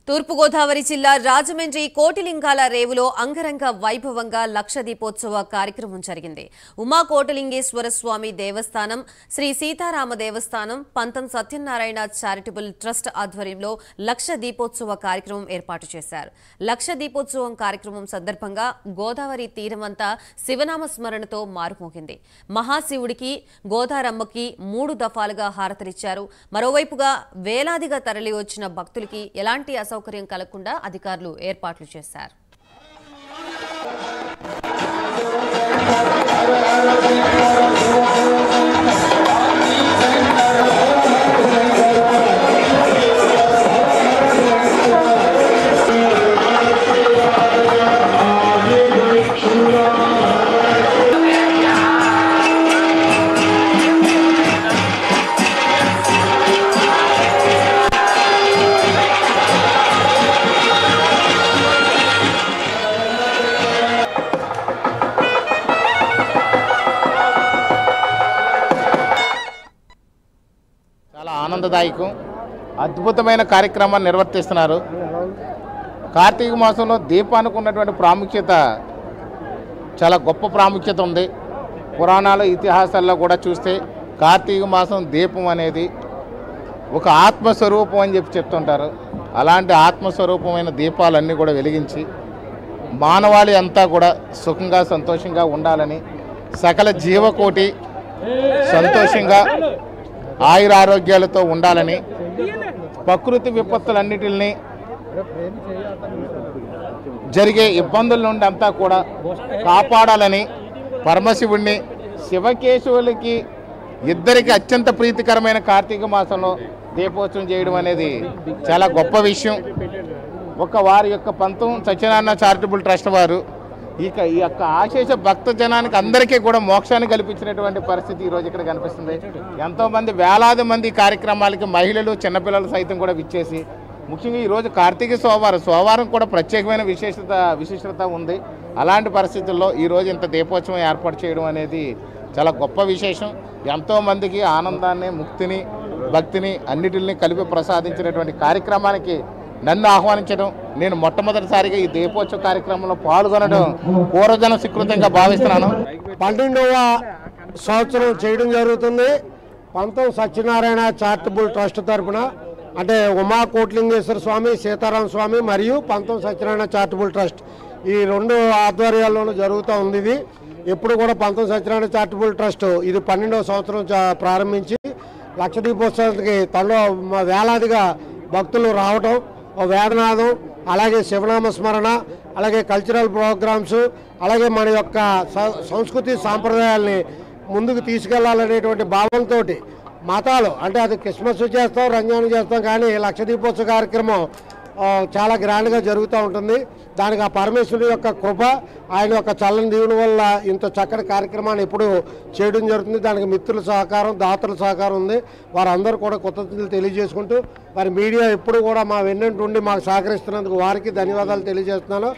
తూర్పు గోదావరి జిల్లా రాజమండ్రి కోటిలింగాల రేవులో అంగరంగ వైభవంగా లక్ష దీపోత్సవ కార్యక్రమం జరిగింది. ఉమా కోటిలింగేశ్వర స్వామి దేవస్థానం, శ్రీ సీతారామ దేవస్థానం, పంతం సత్యనారాయణ చారిటబుల్ ట్రస్ట్ ఆధ్వర్యంలో లక్ష దీపోత్సవ కార్యక్రమం ఏర్పాటు చేశారు. లక్ష దీపోత్సవం కార్యక్రమం సందర్భంగా గోదావరి తీరమంతా శివనామ స్మరణతో మారుమోగింది. మహాశివుడికి, గోదారమ్మకి 3 దఫాలుగా హారతలిచ్చారు. మరోవైపుగా వేలాదిగా తరలివచ్చిన భక్తులకి ఎలాంటి సౌకర్యం కలగకుండా అధికారులు ఏర్పాట్లు చేశారు. చాలా ఆనందదాయకం, అద్భుతమైన కార్యక్రమాన్ని నిర్వర్తిస్తున్నారు. కార్తీక మాసంలో దీపానికి ఉన్నటువంటి ప్రాముఖ్యత చాలా గొప్ప ప్రాముఖ్యత ఉంది. పురాణాల ఇతిహాసాల్లో కూడా చూస్తే కార్తీక మాసం దీపం అనేది ఒక ఆత్మస్వరూపం అని చెప్తుంటారు. అలాంటి ఆత్మస్వరూపమైన దీపాలన్నీ కూడా వెలిగించి మానవాళి అంతా కూడా సుఖంగా సంతోషంగా ఉండాలని, సకల జీవకోటి సంతోషంగా ఆయురారోగ్యాలతో ఉండాలని, ప్రకృతి విపత్తులన్నిటిని జరిగే ఇబ్బందుల నుండి అంతా కూడా కాపాడాలని పరమశివుణ్ణి, శివకేశవులకి ఇద్దరికి అత్యంత ప్రీతికరమైన కార్తీక మాసంలో దీపోత్సవం చేయడం అనేది చాలా గొప్ప విషయం. వారి యొక్క పంతం సత్యనారాయణ చారిటబుల్ ట్రస్ట్ వారు ఈ యొక్క ఆశేష భక్త జనానికి అందరికీ కూడా మోక్షాన్ని కల్పించినటువంటి పరిస్థితి ఈరోజు ఇక్కడ కనిపిస్తుంది. ఎంతోమంది వేలాది మంది కార్యక్రమాలకి మహిళలు, చిన్నపిల్లలు సైతం కూడా విచ్చేసి, ముఖ్యంగా ఈరోజు కార్తీక సోమవారం కూడా ప్రత్యేకమైన విశిష్టత ఉంది. అలాంటి పరిస్థితుల్లో ఈరోజు ఇంత దీపోత్సవం ఏర్పాటు చేయడం అనేది చాలా గొప్ప విశేషం. ఎంతోమందికి ఆనందాన్ని, ముక్తిని, భక్తిని అన్నిటిని కలిపి ప్రసాదించినటువంటి కార్యక్రమానికి నన్ను ఆహ్వానించడం, నేను మొట్టమొదటిసారిగా ఈ దీపోత్సవ కార్యక్రమంలో పాల్గొనడం పూర్వజన స్వీకృతంగా భావిస్తున్నాను. 12వ సంవత్సరం చేయడం జరుగుతుంది. పంతం సత్యనారాయణ చారిటబుల్ ట్రస్ట్ తరఫున, అంటే ఉమా కోటిలింగేశ్వర స్వామి, సీతారామ స్వామి మరియు పంతం సత్యనారాయణ చారిటబుల్ ట్రస్ట్ ఈ 2 ఆధ్వర్యాల్లోనూ జరుగుతూ ఉంది. ఇది ఎప్పుడు కూడా పంతం సత్యనారాయణ చారిటబుల్ ట్రస్ట్ ఇది 12వ సంవత్సరం ప్రారంభించి లక్ష దీపోత్సవానికి తనలో వేలాదిగా భక్తులు రావటం, వేదనాదం, అలాగే శివనామ స్మరణ, అలాగే కల్చరల్ ప్రోగ్రామ్స్, అలాగే మన యొక్క సంస్కృతి సాంప్రదాయాల్ని ముందుకు తీసుకెళ్లాలనేటువంటి భావంతో మతాలు, అంటే అది క్రిస్మస్ చేస్తాం, రంజాన్ చేస్తాం, కానీ లక్ష దీపోత్సవ కార్యక్రమం చాలా గ్రాండ్గా జరుగుతూ ఉంటుంది. దానికి ఆ పరమేశ్వరుడు యొక్క కృప, ఆయన యొక్క చల్లని దీవుని వల్ల ఇంత చక్కటి కార్యక్రమాన్ని ఎప్పుడు చేయడం జరుగుతుంది. దానికి మిత్రుల సహకారం, దాతల సహకారం ఉంది. వారందరూ కూడా కృతజ్ఞతలు తెలియజేసుకుంటూ, వారి మీడియా ఎప్పుడు కూడా మా వెన్నంటి ఉండి మాకు సహకరిస్తున్నందుకు వారికి ధన్యవాదాలు తెలియజేస్తున్నాను.